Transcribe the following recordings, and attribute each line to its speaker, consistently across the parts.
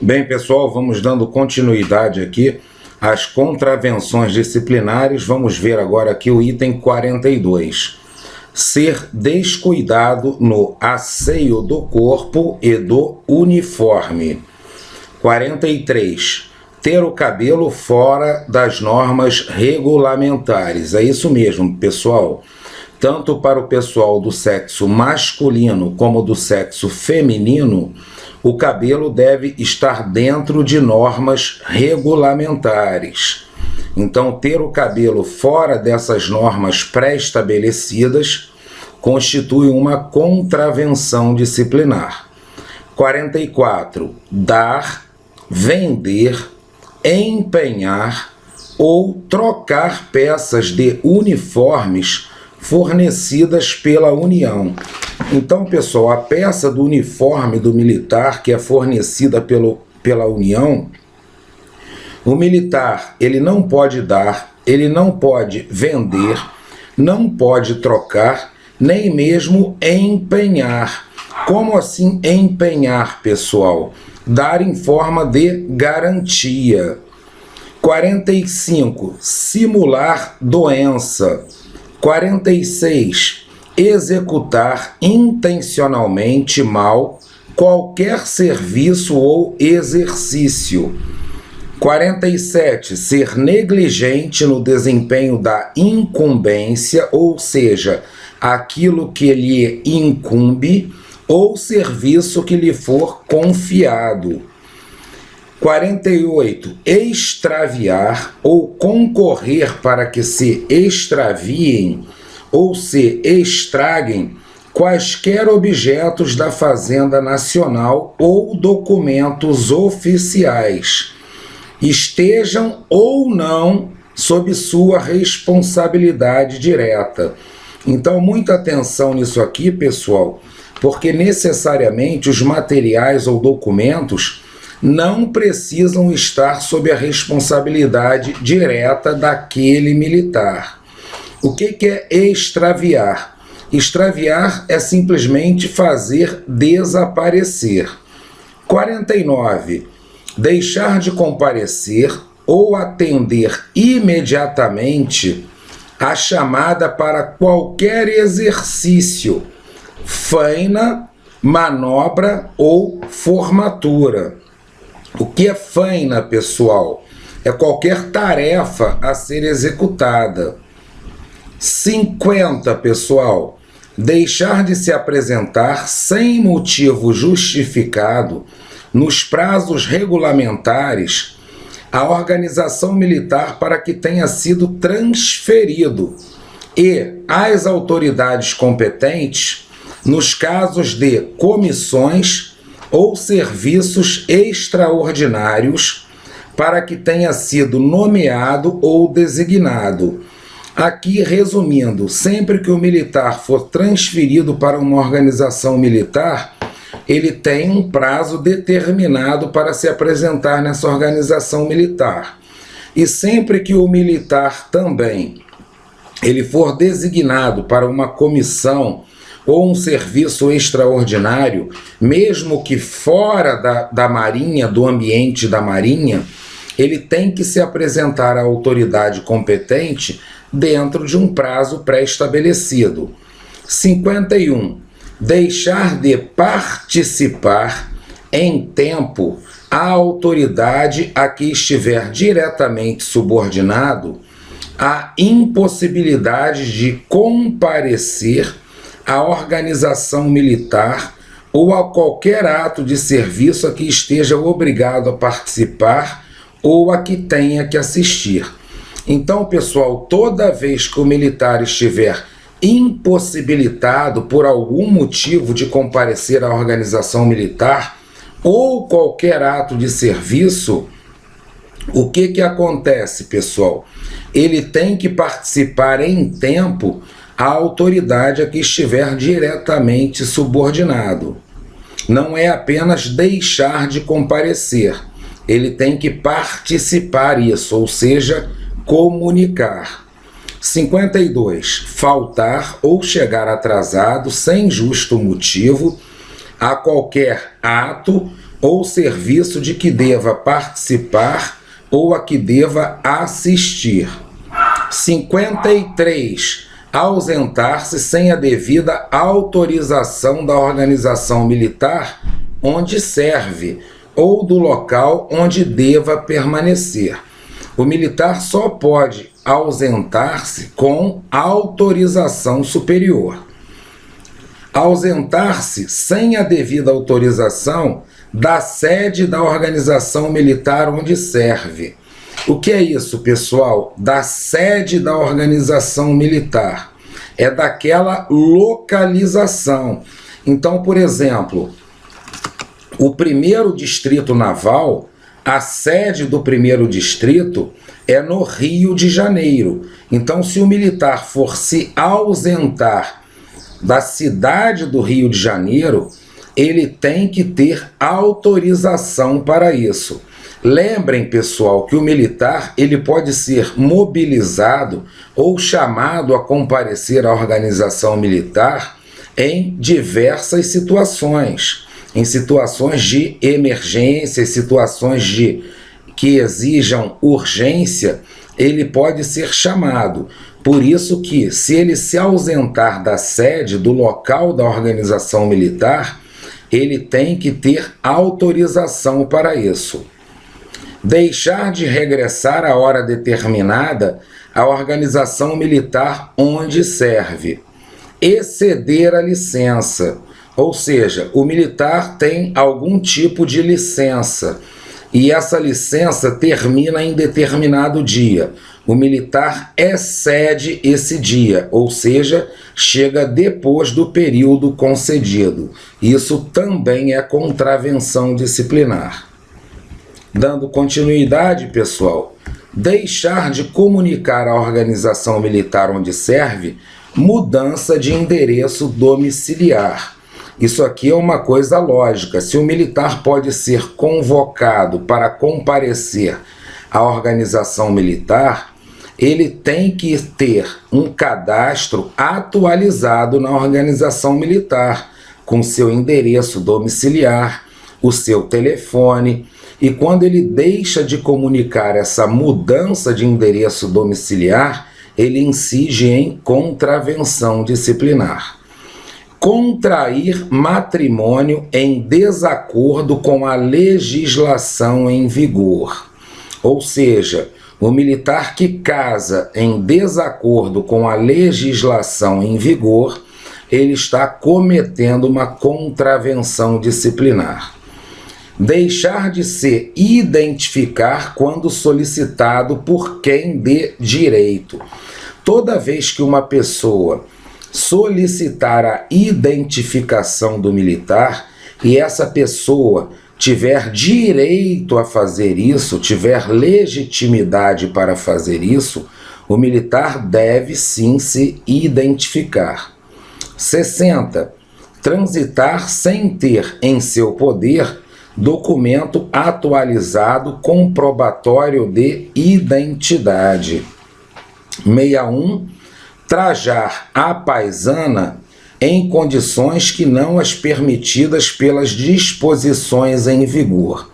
Speaker 1: Bem, pessoal, vamos dando continuidade aqui às contravenções disciplinares. Vamos ver agora aqui o item 42. Ser descuidado no asseio do corpo e do uniforme. 43. Ter o cabelo fora das normas regulamentares. É isso mesmo, pessoal. Tanto para o pessoal do sexo masculino como do sexo feminino, o cabelo deve estar dentro de normas regulamentares. Então, ter o cabelo fora dessas normas pré-estabelecidas constitui uma contravenção disciplinar. 44. Dar, vender, empenhar ou trocar peças de uniformes fornecidas pela União. Então, pessoal, a peça do uniforme do militar que é fornecida pela União, o militar ele não pode dar, ele não pode vender, não pode trocar, nem mesmo empenhar. Como assim empenhar, pessoal? Dar em forma de garantia. 45. Simular doença. 46. Executar intencionalmente mal qualquer serviço ou exercício. 47. Ser negligente no desempenho da incumbência, ou seja, aquilo que lhe incumbe, ou serviço que lhe for confiado. 48. Extraviar ou concorrer para que se extraviem ou se estraguem quaisquer objetos da Fazenda Nacional ou documentos oficiais, estejam ou não sob sua responsabilidade direta. Então, muita atenção nisso aqui, pessoal, porque necessariamente os materiais ou documentos não precisam estar sob a responsabilidade direta daquele militar. O que é extraviar? Extraviar é simplesmente fazer desaparecer. 49. Deixar de comparecer ou atender imediatamente a chamada para qualquer exercício, faina, manobra ou formatura. O que é faina, pessoal? É qualquer tarefa a ser executada. 50, pessoal. Deixar de se apresentar sem motivo justificado nos prazos regulamentares à organização militar para que tenha sido transferido e às autoridades competentes nos casos de comissões ou serviços extraordinários para que tenha sido nomeado ou designado. Aqui, resumindo, sempre que o militar for transferido para uma organização militar, ele tem um prazo determinado para se apresentar nessa organização militar. E sempre que o militar também ele for designado para uma comissão ou um serviço extraordinário, mesmo que fora da Marinha, do ambiente da Marinha, ele tem que se apresentar à autoridade competente dentro de um prazo pré-estabelecido. 51. Deixar de participar em tempo a autoridade a que estiver diretamente subordinado a impossibilidade de comparecer à organização militar ou a qualquer ato de serviço a que esteja obrigado a participar ou a que tenha que assistir. Então, pessoal, toda vez que o militar estiver impossibilitado por algum motivo de comparecer à organização militar ou qualquer ato de serviço, o que acontece, pessoal? Ele tem que participar em tempo à autoridade a que estiver diretamente subordinado. Não é apenas deixar de comparecer, ele tem que participar isso, ou seja, comunicar. 52. Faltar ou chegar atrasado sem justo motivo a qualquer ato ou serviço de que deva participar ou a que deva assistir. 53. Ausentar-se sem a devida autorização da organização militar onde serve ou do local onde deva permanecer. O militar só pode ausentar-se com autorização superior. Ausentar-se sem a devida autorização da sede da organização militar onde serve. O que é isso, pessoal? Da sede da organização militar. É daquela localização. Então, por exemplo, o 1º Distrito Naval, a sede do 1º Distrito é no Rio de Janeiro. Então, se o militar for se ausentar da cidade do Rio de Janeiro, ele tem que ter autorização para isso. Lembrem, pessoal, que o militar ele pode ser mobilizado ou chamado a comparecer à organização militar em diversas situações. Em situações de emergência, situações que exijam urgência, ele pode ser chamado. Por isso que, se ele se ausentar da sede, do local da organização militar, ele tem que ter autorização para isso. Deixar de regressar à hora determinada à organização militar onde serve. Exceder a licença, ou seja, o militar tem algum tipo de licença e essa licença termina em determinado dia. O militar excede esse dia, ou seja, chega depois do período concedido. Isso também é contravenção disciplinar. Dando continuidade, pessoal, deixar de comunicar à organização militar onde serve mudança de endereço domiciliar. Isso aqui é uma coisa lógica. Se o militar pode ser convocado para comparecer à organização militar, ele tem que ter um cadastro atualizado na organização militar, com seu endereço domiciliar, o seu telefone. E quando ele deixa de comunicar essa mudança de endereço domiciliar, ele incide em contravenção disciplinar. Contrair matrimônio em desacordo com a legislação em vigor. Ou seja, o militar que casa em desacordo com a legislação em vigor, ele está cometendo uma contravenção disciplinar. Deixar de se identificar quando solicitado por quem dê direito. Toda vez que uma pessoa solicitar a identificação do militar e essa pessoa tiver direito a fazer isso, tiver legitimidade para fazer isso, o militar deve sim se identificar. 60. Transitar sem ter em seu poder documento atualizado comprobatório de identidade. 61. Trajar a paisana em condições que não as permitidas pelas disposições em vigor.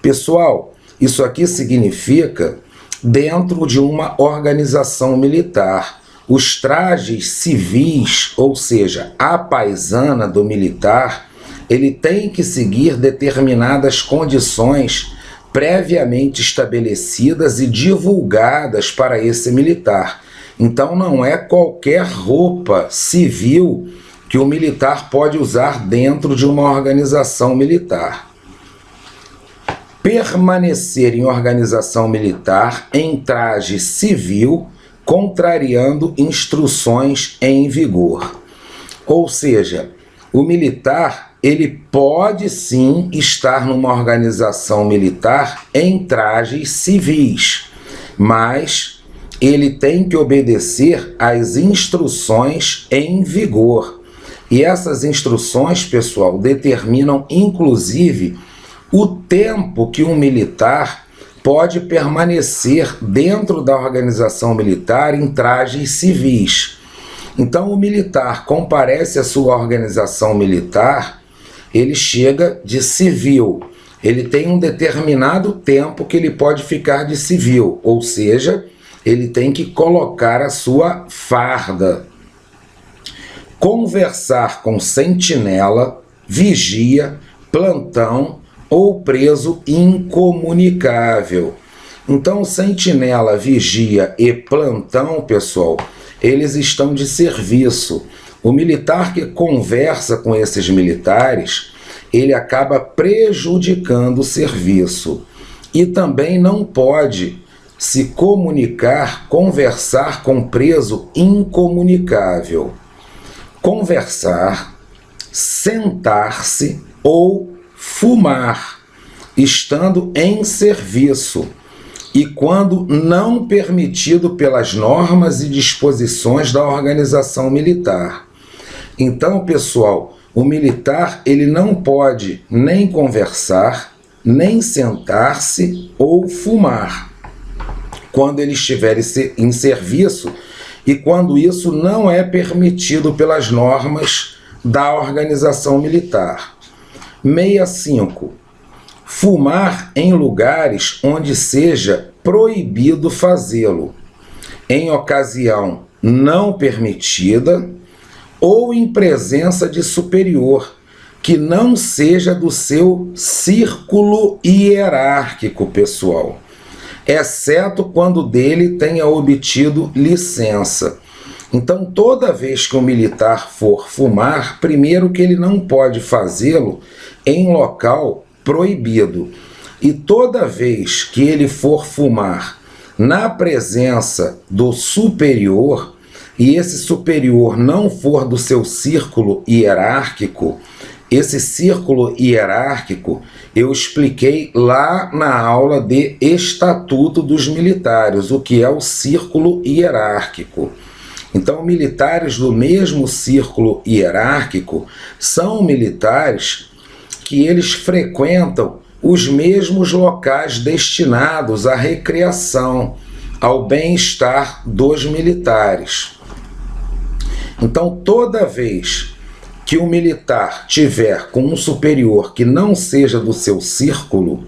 Speaker 1: Pessoal, isso aqui significa dentro de uma organização militar. Os trajes civis, ou seja, a paisana do militar, ele tem que seguir determinadas condições previamente estabelecidas e divulgadas para esse militar. Então não é qualquer roupa civil que o militar pode usar dentro de uma organização militar. Permanecer em organização militar em traje civil, contrariando instruções em vigor. Ou seja, o militar, ele pode sim estar numa organização militar em trajes civis, mas ele tem que obedecer às instruções em vigor. E essas instruções, pessoal, determinam inclusive o tempo que um militar pode permanecer dentro da organização militar em trajes civis. Então o militar comparece à sua organização militar, ele chega de civil. ele tem um determinado tempo que ele pode ficar de civil, ou seja, ele tem que colocar a sua farda. Conversar com sentinela, vigia, plantão ou preso incomunicável. Então, sentinela, vigia e plantão, pessoal, eles estão de serviço. O militar que conversa com esses militares, ele acaba prejudicando o serviço. E também não pode se comunicar, conversar com preso incomunicável. Conversar, sentar-se ou fumar, estando em serviço, e quando não permitido pelas normas e disposições da organização militar. Então, pessoal, o militar ele não pode nem conversar, nem sentar-se ou fumar quando ele estiver em serviço e quando isso não é permitido pelas normas da organização militar. 65. Fumar em lugares onde seja proibido fazê-lo, em ocasião não permitida ou em presença de superior, que não seja do seu círculo hierárquico, pessoal, exceto quando dele tenha obtido licença. Então, toda vez que o militar for fumar, primeiro que ele não pode fazê-lo em local proibido. E toda vez que ele for fumar na presença do superior, e esse superior não for do seu círculo hierárquico, esse círculo hierárquico eu expliquei lá na aula de Estatuto dos Militares, o que é o círculo hierárquico. Então, militares do mesmo círculo hierárquico são militares que eles frequentam os mesmos locais destinados à recreação, ao bem-estar dos militares. Então, toda vez que o militar tiver com um superior que não seja do seu círculo,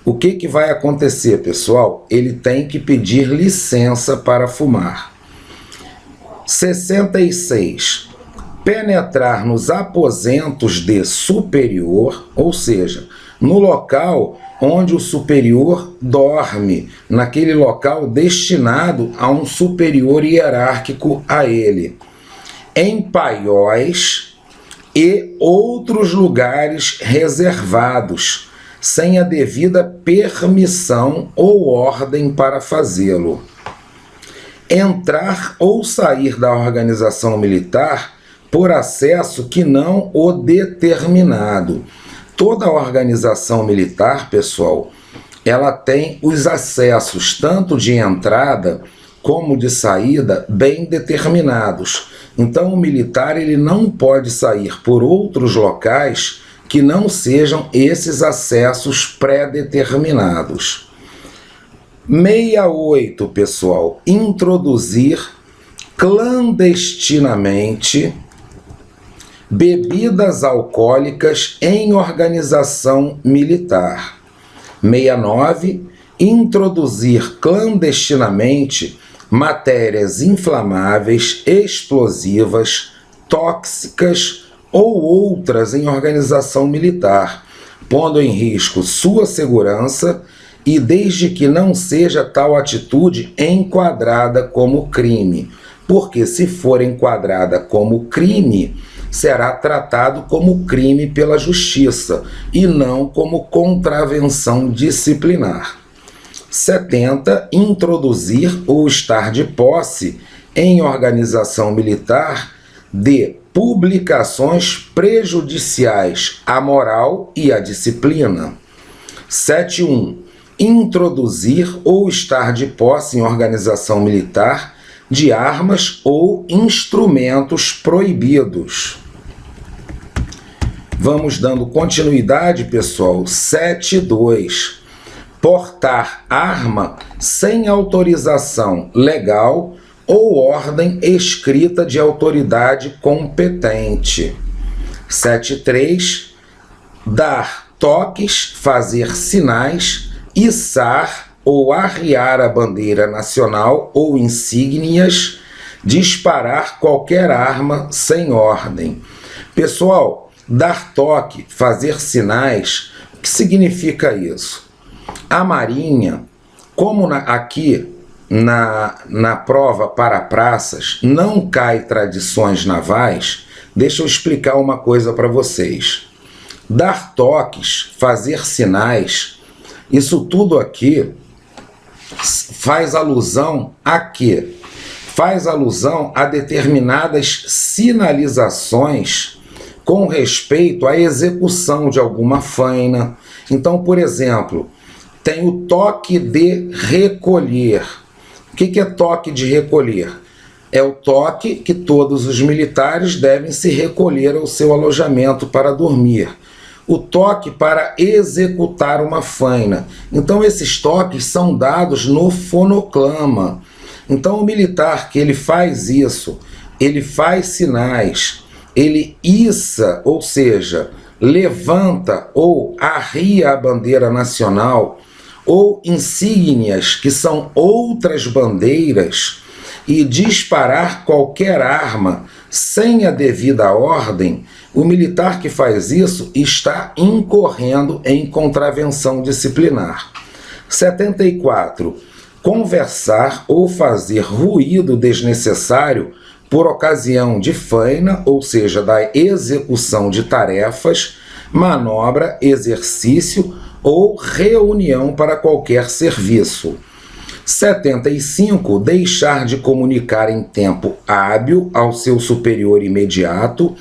Speaker 1: o que vai acontecer, pessoal? Ele tem que pedir licença para fumar. 66. Penetrar nos aposentos de superior, ou seja, no local onde o superior dorme, naquele local destinado a um superior hierárquico a ele, em paióis e outros lugares reservados, sem a devida permissão ou ordem para fazê-lo. Entrar ou sair da organização militar por acesso que não o determinado. Toda organização militar, pessoal, ela tem os acessos, tanto de entrada como de saída, bem determinados. Então, o militar ele não pode sair por outros locais que não sejam esses acessos pré-determinados. 68, pessoal. Introduzir clandestinamente bebidas alcoólicas em organização militar. 69. Introduzir clandestinamente matérias inflamáveis, explosivas, tóxicas ou outras em organização militar, pondo em risco sua segurança e desde que não seja tal atitude enquadrada como crime, porque se for enquadrada como crime, será tratado como crime pela justiça e não como contravenção disciplinar. 70. Introduzir ou estar de posse em organização militar de publicações prejudiciais à moral e à disciplina. 71. Introduzir ou estar de posse em organização militar de armas ou instrumentos proibidos. Vamos dando continuidade, pessoal. 7.2. Portar arma sem autorização legal ou ordem escrita de autoridade competente. 7.3. Dar toques, fazer sinais, içar ou arriar a bandeira nacional ou insígnias, disparar qualquer arma sem ordem. Pessoal, dar toque, fazer sinais, o que significa isso? A Marinha, como aqui na prova para praças não cai tradições navais, deixa eu explicar uma coisa para vocês. Dar toques, fazer sinais, isso tudo aqui faz alusão a quê? Faz alusão a determinadas sinalizações com respeito à execução de alguma faina. Então, por exemplo, tem o toque de recolher. O que é toque de recolher? É o toque que todos os militares devem se recolher ao seu alojamento para dormir. O toque para executar uma faina. Então esses toques são dados no fonoclama. Então o militar que ele faz isso, ele faz sinais, ele issa, ou seja, levanta ou arria a bandeira nacional, ou insígnias, que são outras bandeiras, e disparar qualquer arma sem a devida ordem, o militar que faz isso está incorrendo em contravenção disciplinar. 74. Conversar ou fazer ruído desnecessário por ocasião de faina, ou seja, da execução de tarefas, manobra, exercício ou reunião para qualquer serviço. 75. Deixar de comunicar em tempo hábil ao seu superior imediato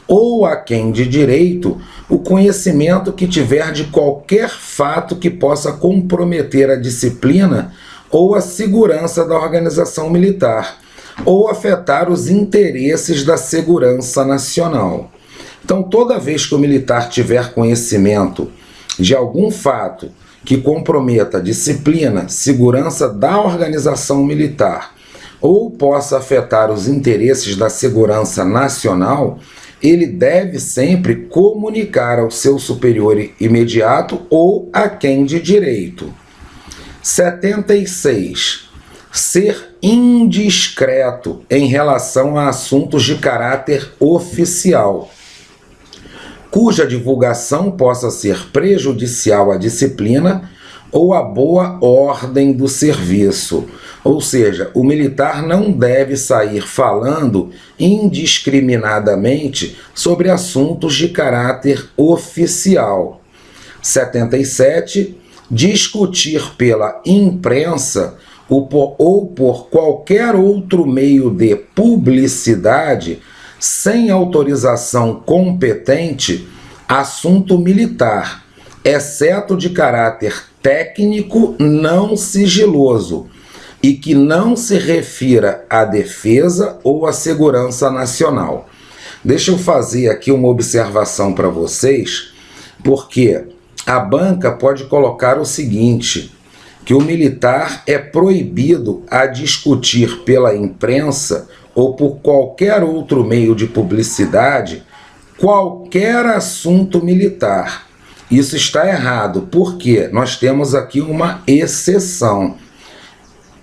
Speaker 1: ou a quem de direito o conhecimento que tiver de qualquer fato que possa comprometer a disciplina ou a segurança da organização militar, ou afetar os interesses da segurança nacional. Então, toda vez que o militar tiver conhecimento de algum fato que comprometa a disciplina, segurança da organização militar, ou possa afetar os interesses da segurança nacional, ele deve sempre comunicar ao seu superior imediato ou a quem de direito. 76. Ser indiscreto em relação a assuntos de caráter oficial, cuja divulgação possa ser prejudicial à disciplina ou à boa ordem do serviço. Ou seja, o militar não deve sair falando indiscriminadamente sobre assuntos de caráter oficial. 77. Discutir pela imprensa ou por qualquer outro meio de publicidade, sem autorização competente, assunto militar, exceto de caráter técnico não sigiloso, e que não se refira à defesa ou à segurança nacional. Deixa eu fazer aqui uma observação para vocês, porque a banca pode colocar o seguinte, que o militar é proibido a discutir pela imprensa ou por qualquer outro meio de publicidade qualquer assunto militar. Isso está errado, porque nós temos aqui uma exceção.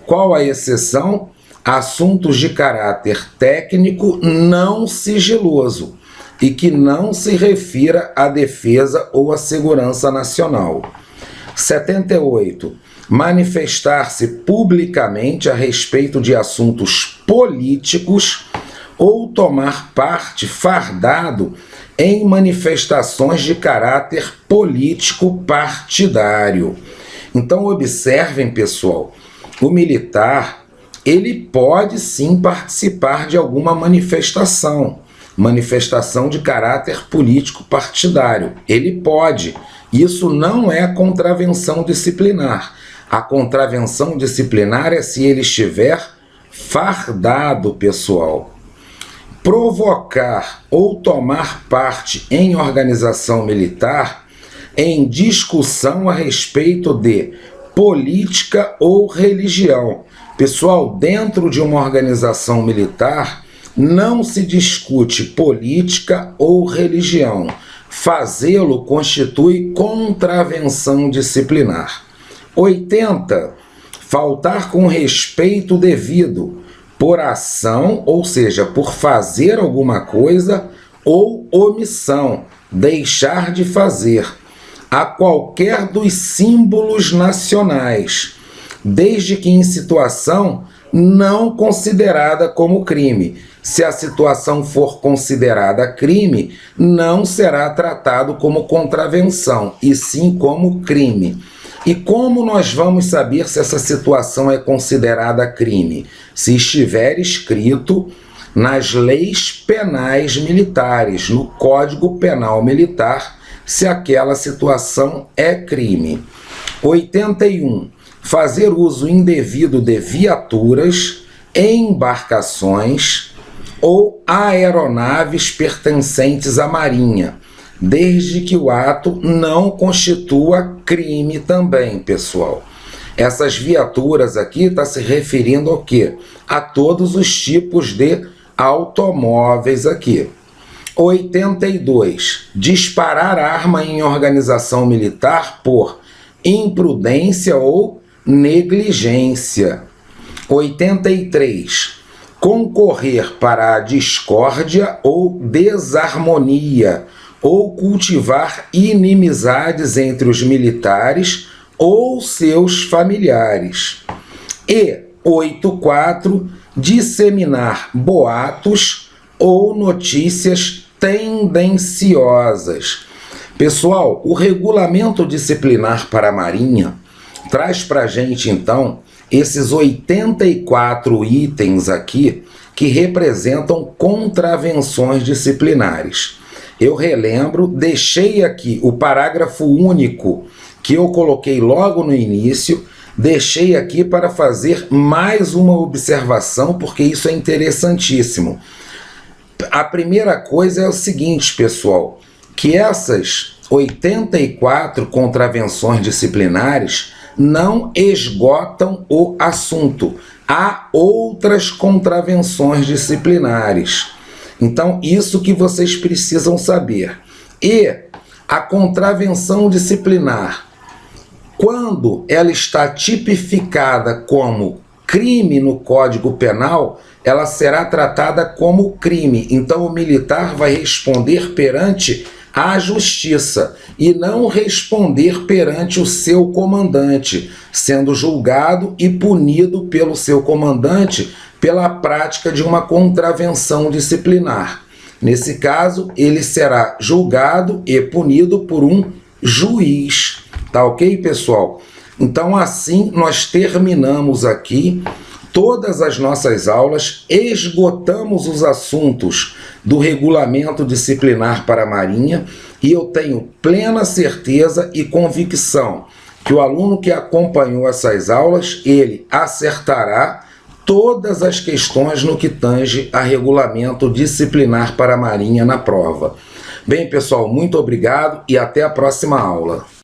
Speaker 1: Qual a exceção? Assuntos de caráter técnico não sigiloso e que não se refira à defesa ou à segurança nacional. 78. Manifestar-se publicamente a respeito de assuntos políticos ou tomar parte fardado em manifestações de caráter político partidário. Então observem, pessoal, o militar, ele pode sim participar de alguma manifestação de caráter político partidário. Ele pode. Isso não é contravenção disciplinar. A contravenção disciplinar é se ele estiver fardado, pessoal. Provocar ou tomar parte em organização militar em discussão a respeito de política ou religião. Pessoal, dentro de uma organização militar não se discute política ou religião. fazê-lo constitui contravenção disciplinar. 80. Faltar com respeito devido por ação, ou seja, por fazer alguma coisa, ou omissão, deixar de fazer, a qualquer dos símbolos nacionais, desde que em situação não considerada como crime. Se a situação for considerada crime, não será tratado como contravenção, e sim como crime. E como nós vamos saber se essa situação é considerada crime? Se estiver escrito nas leis penais militares, no Código Penal Militar, se aquela situação é crime. 81. Fazer uso indevido de viaturas, embarcações ou aeronaves pertencentes à Marinha, desde que o ato não constitua crime também, pessoal. Essas viaturas aqui está se referindo ao quê? A todos os tipos de automóveis aqui. 82. Disparar arma em organização militar por imprudência ou negligência. 83. Concorrer para a discórdia ou desarmonia, ou cultivar inimizades entre os militares ou seus familiares. E 84. Disseminar boatos ou notícias tendenciosas. Pessoal, o regulamento disciplinar para a Marinha traz para a gente, então, esses 84 itens aqui que representam contravenções disciplinares. Eu relembro, deixei aqui o parágrafo único que eu coloquei logo no início, deixei aqui para fazer mais uma observação, porque isso é interessantíssimo. A primeira coisa é o seguinte, pessoal, que essas 84 contravenções disciplinares não esgotam o assunto. Há outras contravenções disciplinares. Então, isso que vocês precisam saber. E a contravenção disciplinar, quando ela está tipificada como crime no Código Penal, ela será tratada como crime. Então, o militar vai responder perante a justiça e não responder perante o seu comandante, sendo julgado e punido pelo seu comandante pela prática de uma contravenção disciplinar. Nesse caso, ele será julgado e punido por um juiz. Tá ok, pessoal? Então, assim, nós terminamos aqui todas as nossas aulas, esgotamos os assuntos do regulamento disciplinar para a Marinha e eu tenho plena certeza e convicção que o aluno que acompanhou essas aulas, ele acertará todas as questões no que tange a regulamento disciplinar para a Marinha na prova. Bem, pessoal, muito obrigado e até a próxima aula.